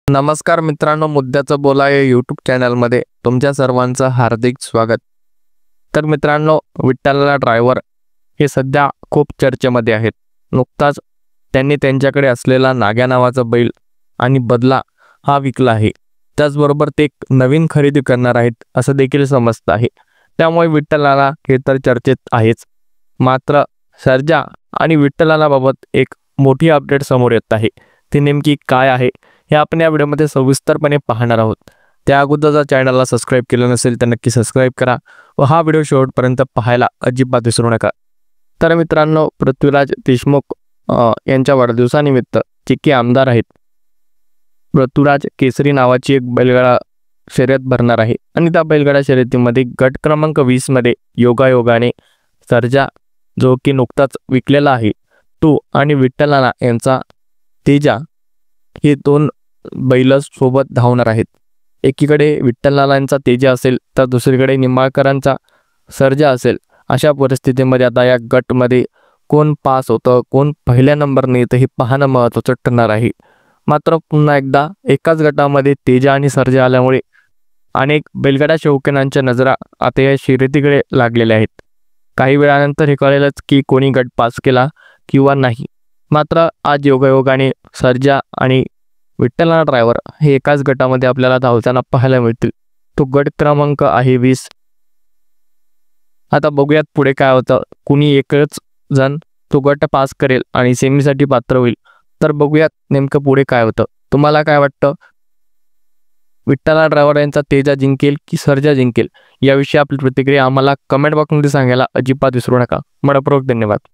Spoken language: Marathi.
नमस्कार मित्रांनो, मुद्द्याचं बोला या यूट्यूब चॅनलमध्ये तुमच्या सर्वांचं हार्दिक स्वागत। तर मित्रांनो, विठ्ठलला ड्रायव्हर हे सध्या खूप चर्चेमध्ये आहेत। नुकताच त्यांनी त्यांच्याकडे असलेला नाग्या नावाचा बैल आणि बदला हा विकला आहे। त्याचबरोबर ते एक नवीन खरेदी करणार आहेत असं देखील समजतं आहे। त्यामुळे विठ्ठलला हे तर चर्चेत आहेच, मात्र सर्जा आणि विठ्ठलला बाबत एक मोठी अपडेट समोर येत आहे। ती नेमकी काय आहे हे आपण या व्हिडिओमध्ये सविस्तरपणे पाहणार आहोत। त्या अगोदर जर चॅनलला सबस्क्राइब केलं नसेल तर नक्की सबस्क्राइब करा व हा व्हिडिओ शेवटपर्यंत पाहायला अजिबात विसरू नका। तर मित्रांनो, पृथ्वीराज देशमुख यांच्या वाढदिवसानिमित्त जे आमदार आहेत, पृथ्वीराज केसरी नावाची एक बैलगाडा शर्यत भरणार आहे आणि त्या बैलगाडा शर्यतीमध्ये गट क्रमांक 20 मध्ये योगायोगाने सर्जा जो की नुकताच विकलेला आहे तो आणि विठ्ठलना यांचा तेजा हे दोन बैल सोबत धावणार आहेत। एकीकडे विठ्ठलनाना यांचा तेजा असेल तर दुसरीकडे निंबाळकरांचा सर्जा असेल। अशा परिस्थितीमध्ये आता या गटमध्ये कोण पास होतं, कोण पहिल्या नंबरने येतं हे पाहणं महत्त्वाचं ठरणार आहे। मात्र पुन्हा एकदा एकाच गटामध्ये तेजा आणि सर्जा आल्यामुळे अनेक बैलगाडा शौकीनांच्या नजरा आता या शर्यतीकडे लागलेल्या आहेत। काही वेळानंतर हे कळेलच की कोणी गट पास केला किंवा नाही। मात्र आज योगायोगाने सर्जा आणि विठ्ठलना ड्रायव्हर हे एकाच गटामध्ये आपल्याला धावताना पाहायला मिळतील। तो गट क्रमांक आहे 20। आता बघूयात पुढे काय होतं। कुणी एकच जण तो गट पास करेल आणि सेमीसाठी पात्र होईल, तर बघूयात नेमकं पुढे काय होतं। तुम्हाला काय वाटतं, विठ्ठलना ड्रायव्हर यांचा तेजा जिंकेल की सर्जा जिंकेल? याविषयी आपली प्रतिक्रिया आम्हाला कमेंट बॉक्समध्ये सांगायला अजिबात विसरू नका। मनपूर्वक धन्यवाद।